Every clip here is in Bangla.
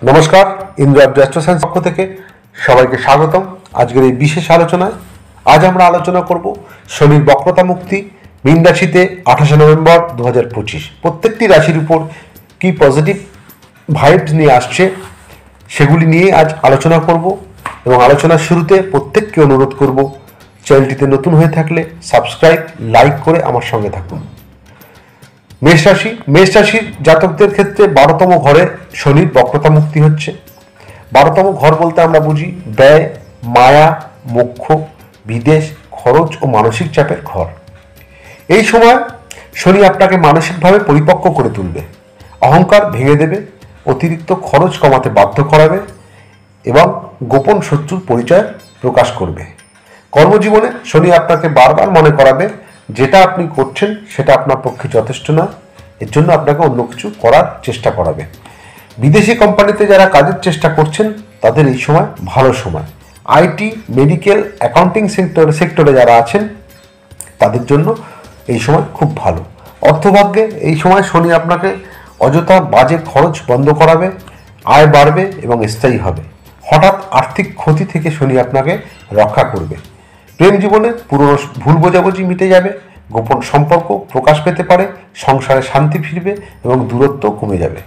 নমস্কার, ইন্দ্র অ্যাস্ট্রো সায়েন্স পক্ষ থেকে সবাইকে স্বাগতম। আজকের এই বিশেষ আলোচনায় আজ আমরা আলোচনা করব শনির বক্রতা মুক্তি মীন রাশিতে 28 নভেম্বর 2025 প্রত্যেকটি রাশির উপর কি পজিটিভ ভাইবস নিয়ে আসছে সেগুলি নিয়ে আজ আলোচনা করব। এবং আলোচনার শুরুতে প্রত্যেককে অনুরোধ করব, চ্যানেলটিতে নতুন হয়ে থাকলে সাবস্ক্রাইব, লাইক করে আমার সঙ্গে থাকুন। মেষ রাশির জাতকদের ক্ষেত্রে 12তম ঘরে শনির বক্রতা মুক্তি হচ্ছে। 12তম ঘর বলতে আমরা বুঝি ব্যয়, মায়া, মোক্ষ, বিদেশ, খরচ ও মানসিক চাপের ঘর। এই সময় শনি আপনাকে মানসিকভাবে পরিপক্ক করে তুলবে, অহংকার ভেঙে দেবে, অতিরিক্ত খরচ কমাতে বাধ্য করাবে এবং গোপন শত্রুর পরিচয় প্রকাশ করবে। কর্মজীবনে শনি আপনাকে বারবার মনে করাবে যেটা আপনি করছেন সেটা আপনার পক্ষে যথেষ্ট নয়, এর জন্য আপনাকে অন্য কিছু করার চেষ্টা করাবে। বিদেশি কোম্পানিতে যারা কাজের চেষ্টা করছেন তাদের এই সময় ভালো সময়। আইটি, মেডিকেল, অ্যাকাউন্টিং সেক্টরে যারা আছেন তাদের জন্য এই সময় খুব ভালো। অর্থভাগ্যে এই সময় শনি আপনাকে অযথা বাজে খরচ বন্ধ করাবে, আয় বাড়বে এবং স্থায়ী হবে। হঠাৎ আর্থিক ক্ষতি থেকে শনি আপনাকে রক্ষা করবে। প্রেম জীবনে পুরনো ভুল বোঝাবুঝি মিটে যাবে, গোপন সম্পর্ক প্রকাশ পেতে পারে, সংসারে শান্তি ফিরবে এবং দূরত্ব কমে যাবে।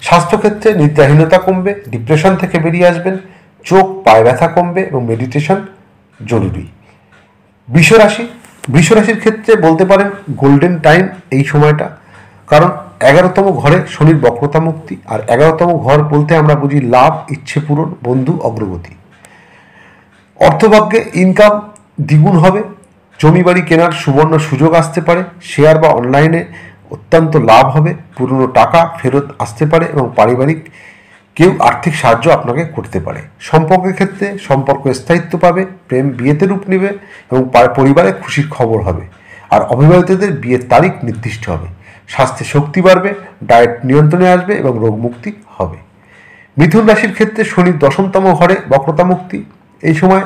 স্বাস্থ্যক্ষেত্রে নিদ্রাহীনতা কমবে, ডিপ্রেশন থেকে বেরিয়ে আসবেন, চোখ পায়ে ব্যথা কমবে এবং মেডিটেশন জরুরি। বৃষরাশির ক্ষেত্রে বলতে পারেন গোল্ডেন টাইম এই সময়টা, কারণ 11তম ঘরে শনির বক্রতা মুক্তি। আর 11তম ঘর বলতে আমরা বুঝি লাভ, ইচ্ছে পূরণ, বন্ধু, অগ্রগতি। অর্থভাগ্যে ইনকাম দ্বিগুণ হবে, জমি বাড়ি কেনার সুবর্ণ সুযোগ আসতে পারে, শেয়ার বা অনলাইনে অত্যন্ত লাভ হবে, পুরনো টাকা ফেরত আসতে পারে এবং পারিবারিক কেউ আর্থিক সাহায্য আপনাকে করতে পারে। সম্পর্কের ক্ষেত্রে সম্পর্ক স্থায়িত্ব পাবে, প্রেম বিয়েতে রূপ নেবে এবং পরিবারে খুশির খবর হবে। আর অবিবাহিতদের বিয়ের তারিখ নির্দিষ্ট হবে। স্বাস্থ্যে শক্তি বাড়বে, ডায়েট নিয়ন্ত্রণে আসবে এবং রোগমুক্তি হবে। মিথুন রাশির ক্ষেত্রে শনির 10তম ঘরে বক্রতা মুক্তি। এই সময়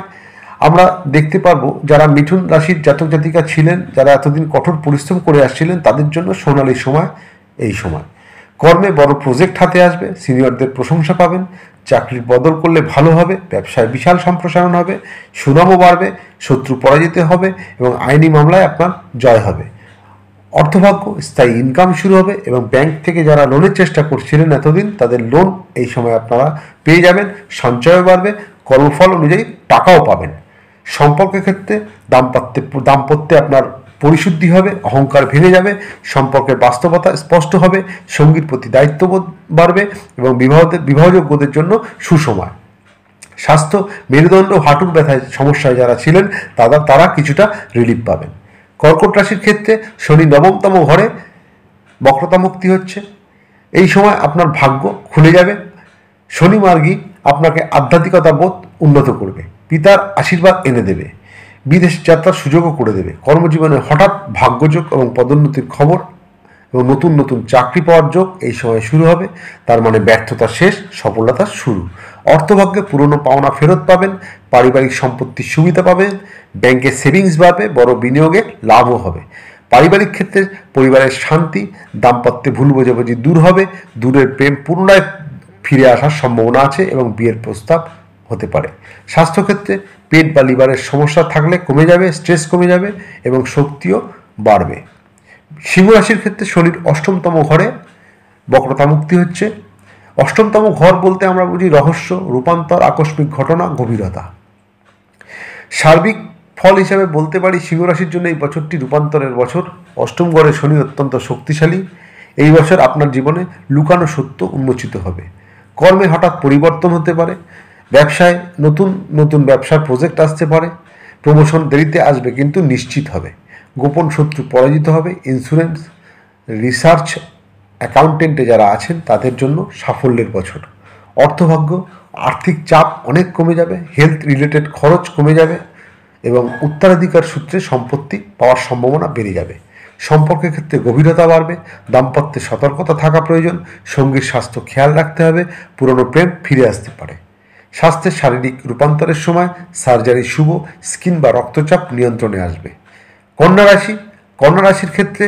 আমরা দেখতে পারবো যারা মিথুন রাশির জাতক জাতিকা ছিলেন, যারা এতদিন কঠোর পরিশ্রম করে আসছিলেন তাদের জন্য সোনালী সময় এই সময়। কর্মে বড় প্রজেক্ট হাতে আসবে, সিনিয়রদের প্রশংসা পাবেন, চাকরির বদল করলে ভালো হবে, ব্যবসায় বিশাল সম্প্রসারণ হবে, সুনামও বাড়বে, শত্রু পরাজিত হবে এবং আইনি মামলায় আপনার জয় হবে। অর্থভাগ্য স্থায়ী ইনকাম শুরু হবে এবং ব্যাংক থেকে যারা লোনের চেষ্টা করছিলেন এতদিন তাদের লোন এই সময় আপনারা পেয়ে যাবেন, সঞ্চয়ও বাড়বে, কর্মফল অনুযায়ী টাকাও পাবেন। সম্পর্কের ক্ষেত্রে দাম্পত্যে আপনার পরিশুদ্ধি হবে, অহংকার ভেঙে যাবে, সম্পর্কের বাস্তবতা স্পষ্ট হবে, সঙ্গীর প্রতি দায়িত্ববোধ বাড়বে এবং বিবাহযোগ্যদের জন্য সুসময়। স্বাস্থ্য মেরুদণ্ড হাঁটুর ব্যথায় সমস্যায় যারা ছিলেন তারা কিছুটা রিলিফ পাবেন। কর্কট রাশির ক্ষেত্রে শনি 9তম ঘরে বক্রতা মুক্তি হচ্ছে। এই সময় আপনার ভাগ্য খুলে যাবে, শনি মার্গী আপনাকে আধ্যাত্মিকতা বোধ উন্নত করবে, পিতার আশীর্বাদ এনে দেবে, বিদেশ যাত্রার সুযোগও করে দেবে। কর্মজীবনে হঠাৎ ভাগ্যযোগ এবং পদোন্নতির খবর এবং নতুন নতুন চাকরি পাওয়ার যোগ এই সময় শুরু হবে। তার মানে ব্যর্থতা শেষ, সফলতার শুরু। অর্থভাগ্যে পুরনো পাওনা ফেরত পাবেন, পারিবারিক সম্পত্তির সুবিধা পাবেন, ব্যাংকে সেভিংস বাড়বে, বড় বিনিয়োগে লাভও হবে। পারিবারিক ক্ষেত্রে পরিবারের শান্তি, দাম্পত্যে ভুল বোঝাবুঝি দূর হবে, দূরের প্রেম পুনরায় ফিরে আসার সম্ভাবনা আছে এবং বিয়ের প্রস্তাব হতে পারে। স্বাস্থ্যক্ষেত্রে পেট বা লিভারের সমস্যা থাকলে কমে যাবে, স্ট্রেস কমে যাবে এবং শক্তিও বাড়বে। সিংহ রাশির ক্ষেত্রে শনির 8তম ঘরে বক্রতা মুক্তি হচ্ছে। 8তম ঘর বলতে আমরা বুঝি রহস্য, রূপান্তর, আকস্মিক ঘটনা, গভীরতা। সার্বিক ফল হিসাবে বলতে পারি সিংহ রাশির জন্য এই বছরটি রূপান্তরের বছর। 8ম ঘরে শনি অত্যন্ত শক্তিশালী। এই বছর আপনার জীবনে লুকানো সত্য উন্মোচিত হবে। কর্মে হঠাৎ পরিবর্তন হতে পারে, ব্যবসায় নতুন নতুন ব্যবসার প্রজেক্ট আসতে পারে, প্রমোশন দেরিতে আসবে কিন্তু নিশ্চিত হবে, গোপন শত্রু পরাজিত হবে। ইন্স্যুরেন্স, রিসার্চ, অ্যাকাউন্টেন্টে যারা আছেন তাদের জন্য সাফল্যের বছর। অর্থভাগ্য আর্থিক চাপ অনেক কমে যাবে, হেলথ রিলেটেড খরচ কমে যাবে এবং উত্তরাধিকার সূত্রে সম্পত্তি পাওয়ার সম্ভাবনা বেড়ে যাবে। সম্পর্কের ক্ষেত্রে গভীরতা বাড়বে, দাম্পত্যে সতর্কতা থাকা প্রয়োজন, সঙ্গীর স্বাস্থ্য খেয়াল রাখতে হবে, পুরনো প্রেম ফিরে আসতে পারে। স্বাস্থ্যের শারীরিক রূপান্তরের সময় সার্জারি শুভ, স্কিন বা রক্তচাপ নিয়ন্ত্রণে আসবে। কন্যা রাশির ক্ষেত্রে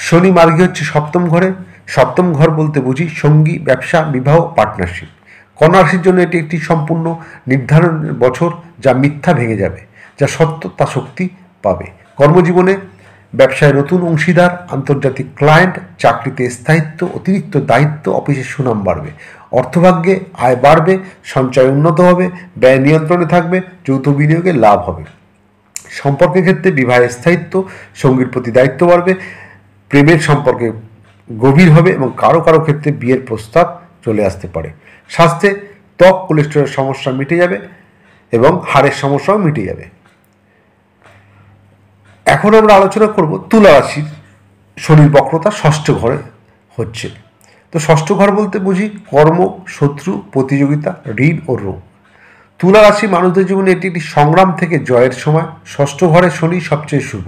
শনি মার্গী হচ্ছে 7ম ঘরে। 7ম ঘর বলতে বুঝি সঙ্গী, ব্যবসা, বিবাহ, পার্টনারশিপ। কন্যা রাশির জন্য এটি একটি সম্পূর্ণ নির্ধারণের বছর, যা মিথ্যা ভেঙে যাবে, যা সত্য তা শক্তি পাবে। কর্মজীবনে ব্যবসায় নতুন অংশীদার, আন্তর্জাতিক ক্লায়েন্ট, চাকরিতে স্থায়িত্ব, অতিরিক্ত দায়িত্ব, অফিসের সুনাম বাড়বে। অর্থভাগ্যে আয় বাড়বে, সঞ্চয় উন্নত হবে, ব্যয় নিয়ন্ত্রণে থাকবে, যৌথ বিনিয়োগে লাভ হবে। সম্পর্কের ক্ষেত্রে বিবাহের স্থায়িত্ব, সঙ্গীর প্রতি দায়িত্ব বাড়বে, প্রেমের সম্পর্কে গভীর হবে এবং কারো কারো ক্ষেত্রে বিয়ের প্রস্তাব চলে আসতে পারে। স্বাস্থ্যে ত্বক, কোলেস্টেরলের সমস্যা মিটে যাবে এবং হাড়ের সমস্যাও মিটে যাবে। এখন আমরা আলোচনা করব তুলা রাশির শনির বক্রতা ষষ্ঠ ঘরে হচ্ছে। তো ষষ্ঠ ঘর বলতে বুঝি কর্ম, শত্রু, প্রতিযোগিতা, ঋণ ও রোগ। তুলা রাশি মানুষদের জীবনে এটি একটি সংগ্রাম থেকে জয়ের সময়। ষষ্ঠ ঘরে শনি সবচেয়ে শুভ।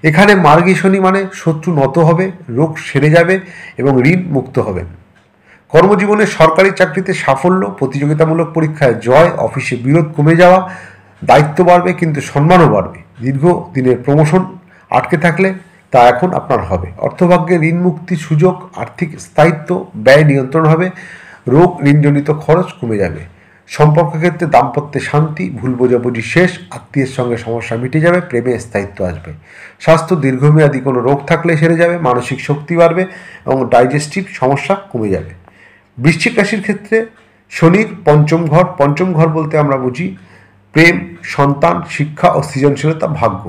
এখানে মার্গী শনি মানে শত্রু নত হবে, রোগ সেরে যাবে এবং ঋণ মুক্ত হবেন। কর্মজীবনে সরকারি চাকরিতে সাফল্য, প্রতিযোগিতামূলক পরীক্ষায় জয়, অফিসে বিরোধ কমে যাওয়া, দায়িত্ব বাড়বে কিন্তু সম্মানও বাড়বে। দীর্ঘ দিনের প্রমোশন আটকে থাকলে তা এখন আপনার হবে। অর্থভাগ্যে ঋণ মুক্তি সুযোগ, আর্থিক স্থায়িত্ব, ব্যয় নিয়ন্ত্রণ হবে, রোগ ঋণজনিত খরচ কমে যাবে। সম্পর্ক ক্ষেত্রে দাম্পত্যে শান্তি, ভুল বোঝাবুঝি শেষ, আত্মীয়ের সঙ্গে সমস্যা মিটে যাবে, প্রেমে স্থায়িত্ব আসবে। স্বাস্থ্য দীর্ঘমেয়াদী কোনো রোগ থাকলে সেরে যাবে, মানসিক শক্তি বাড়বে এবং ডাইজেস্টিভ সমস্যা কমে যাবে। বৃশ্চিক রাশির ক্ষেত্রে শনির পঞ্চম ঘর বলতে আমরা বুঝি প্রেম, সন্তান, শিক্ষা ও সৃজনশীলতা, ভাগ্য।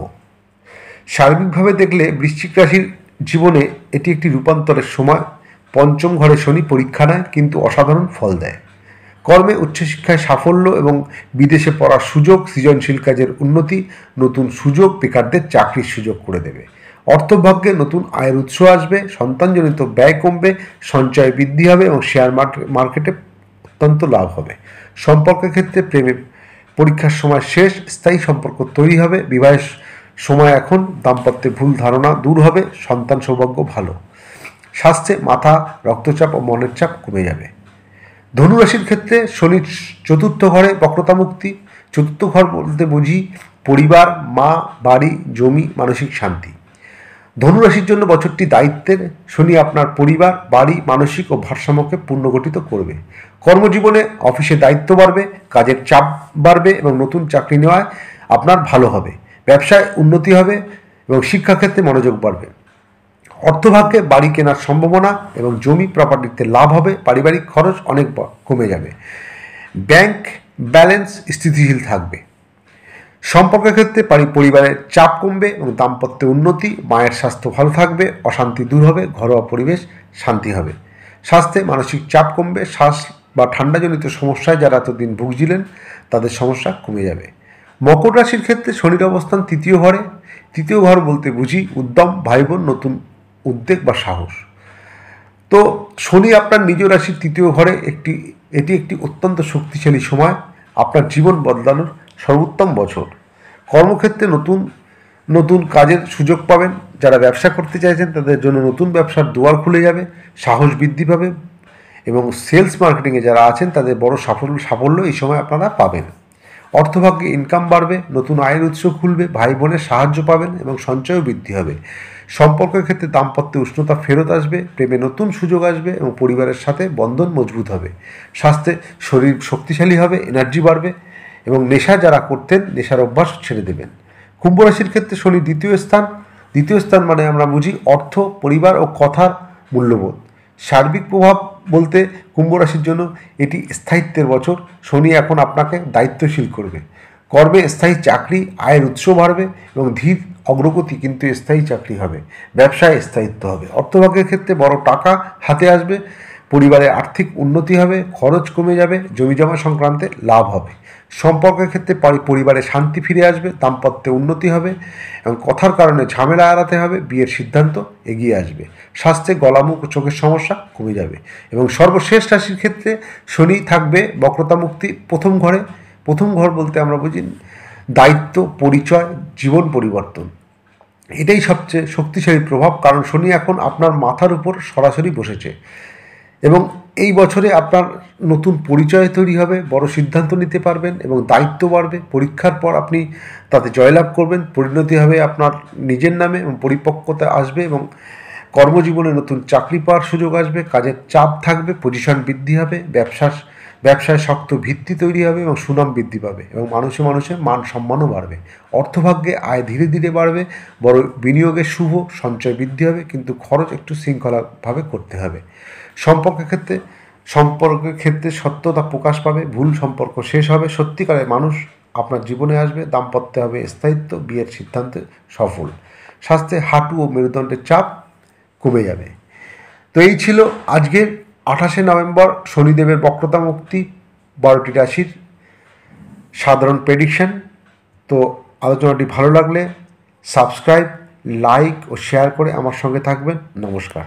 সার্বিকভাবে দেখলে বৃশ্চিক রাশির জীবনে এটি একটি রূপান্তরের সময়। পঞ্চম ঘরে শনি পরীক্ষা নেয় কিন্তু অসাধারণ ফল দেয়। কর্মে, উচ্চশিক্ষায় সাফল্য এবং বিদেশে পড়ার সুযোগ, সৃজনশীল কাজের উন্নতি, নতুন সুযোগ বেকারদের চাকরির সুযোগ করে দেবে। অর্থভাগ্যে নতুন আয়ের উৎস আসবে, সন্তানজনিত ব্যয় কমবে, সঞ্চয় বৃদ্ধি হবে এবং শেয়ার মার্কেটে অত্যন্ত লাভ হবে। সম্পর্কের ক্ষেত্রে প্রেমে পরীক্ষার সময় শেষ, স্থায়ী সম্পর্ক তৈরি হবে। বিবাহের সময় এখন, দাম্পত্যে ভুল ধারণা দূর হবে, সন্তান সৌভাগ্য ভালো। স্বাস্থ্যে মাথা, রক্তচাপ ও মনের চাপ কমে যাবে। ধনুরাশির ক্ষেত্রে শনির চতুর্থ ঘরে বক্রতা মুক্তি। চতুর্থ ঘর বলতে বুঝি পরিবার, মা, বাড়ি, জমি, মানসিক শান্তি। ধনুরাশির জন্য বছরটি দায়িত্বের। শনি আপনার পরিবার, বাড়ি, মানসিক ও ভারসাম্যকে পুনর্গঠিত করবে। কর্মজীবনে অফিসে দায়িত্ব বাড়বে, কাজের চাপ বাড়বে এবং নতুন চাকরি নেওয়ায় আপনার ভালো হবে। ব্যবসায় উন্নতি হবে এবং শিক্ষাক্ষেত্রে মনোযোগ বাড়বে। অর্থভাগ্যে বাড়ি কেনার সম্ভাবনা এবং জমি প্রপার্টিতে লাভ হবে। পারিবারিক খরচ অনেক কমে যাবে। ব্যাংক ব্যালেন্স স্থিতিশীল থাকবে। সম্পর্কের ক্ষেত্রে পরিবারের চাপ কমবে এবং দাম্পত্যে উন্নতি, মায়ের স্বাস্থ্য ভালো থাকবে, অশান্তি দূর হবে, ঘরোয়া পরিবেশ শান্তি হবে। স্বাস্থ্যে মানসিক চাপ কমবে, শ্বাস বা ঠান্ডাজনিত সমস্যায় যারা এতদিন ভুগছিলেন তাদের সমস্যা কমে যাবে। মকর রাশির ক্ষেত্রে শনির অবস্থান তৃতীয় ঘরে। তৃতীয় ঘর বলতে বুঝি উদ্যম, ভাই বোন, নতুন উদ্বেগ বা সাহস। তো শনি আপনার নিজ রাশির তৃতীয় ঘরে এটি একটি অত্যন্ত শক্তিশালী সময়, আপনার জীবন বদলানোর সর্বোত্তম বছর। কর্মক্ষেত্রে নতুন কাজের সুযোগ পাবেন। যারা ব্যবসা করতে চাইছেন তাদের জন্য নতুন ব্যবসার দুয়ার খুলে যাবে, সাহস বৃদ্ধি পাবে এবং সেলস মার্কেটিংয়ে যারা আছেন তাদের বড় সাফল্য এই সময় আপনারা পাবেন। অর্থভাগ্যে ইনকাম বাড়বে, নতুন আয়ের উৎস খুলবে, ভাই বোনের সাহায্য পাবেন এবং সঞ্চয়ও বৃদ্ধি হবে। সম্পর্কের ক্ষেত্রে দাম্পত্যে উষ্ণতা ফেরত আসবে, প্রেমে নতুন সুযোগ আসবে এবং পরিবারের সাথে বন্ধন মজবুত হবে। স্বাস্থ্যে শরীর শক্তিশালী হবে, এনার্জি বাড়বে এবং নেশা যারা করতেন নেশার অভ্যাস ছেড়ে দেবেন। কুম্ভ রাশির ক্ষেত্রে শনি দ্বিতীয় স্থান মানে আমরা বুঝি অর্থ, পরিবার ও কথার মূল্যবোধ। সার্বিক প্রভাব বলতে কুম্ভ রাশির জন্য এটি স্থায়িত্বের বছর। শনি এখন আপনাকে দায়িত্বশীল করবে। কর্মে স্থায়ী চাকরি, আয়ের উৎস বাড়বে এবং ধীর অগ্রগতি কিন্তু স্থায়ী চাকরি হবে। ব্যবসায় স্থায়িত্ব হবে। অর্থভাগ্যের ক্ষেত্রে বড় টাকা হাতে আসবে, পরিবারে আর্থিক উন্নতি হবে, খরচ কমে যাবে, জমিজমা সংক্রান্তে লাভ হবে। সম্পর্কের ক্ষেত্রে পরিবারে শান্তি ফিরে আসবে, দাম্পত্যে উন্নতি হবে এবং কথার কারণে ঝামেলা এড়াতে হবে, বিয়ের সিদ্ধান্ত এগিয়ে আসবে। স্বাস্থ্যে গলা, মুখ ও চোখের সমস্যা কমে যাবে এবং সর্বশেষ রাশির ক্ষেত্রে শনি থাকবে বক্রতা মুক্তি প্রথম ঘর বলতে আমরা বুঝি দায়িত্ব, পরিচয়, জীবন পরিবর্তন। এটাই সবচেয়ে শক্তিশালী প্রভাব, কারণ শনি এখন আপনার মাথার উপর সরাসরি বসেছে এবং এই বছরে আপনার নতুন পরিচয় তৈরি হবে, বড় সিদ্ধান্ত নিতে পারবেন এবং দায়িত্ব বাড়বে। পরীক্ষার পর আপনি তাতে জয়লাভ করবেন, পরিণতি হবে আপনার নিজের নামে এবং পরিপক্কতা আসবে এবং কর্মজীবনে নতুন চাকরি পাওয়ার সুযোগ আসবে, কাজের চাপ থাকবে, পজিশন বৃদ্ধি হবে, ব্যবসায় শক্ত ভিত্তি তৈরি হবে এবং সুনাম বৃদ্ধি পাবে এবং মানুষে মান সম্মানও বাড়বে। অর্থভাগ্যে আয় ধীরে ধীরে বাড়বে, বড় বিনিয়োগের শুভ সঞ্চয় বৃদ্ধি হবে, কিন্তু খরচ একটু শৃঙ্খলাভাবে করতে হবে। সম্পর্কের ক্ষেত্রে সত্যতা প্রকাশ পাবে, ভুল সম্পর্ক শেষ হবে, সত্যিকারের মানুষ আপনার জীবনে আসবে, দাম্পত্যে হবে স্থায়িত্ব, বিয়ের সিদ্ধান্তে সফল। স্বাস্থ্যে হাঁটু ও মেরুদণ্ডের চাপ কমে যাবে। তো এই ছিল আজকের 28শে নভেম্বর শনিদেবের বক্রতা মুক্তি 12টি রাশির সাধারণ প্রেডিকশন। তো আলোচনাটি ভালো লাগলে সাবস্ক্রাইব, লাইক ও শেয়ার করে আমার সঙ্গে থাকবেন। নমস্কার।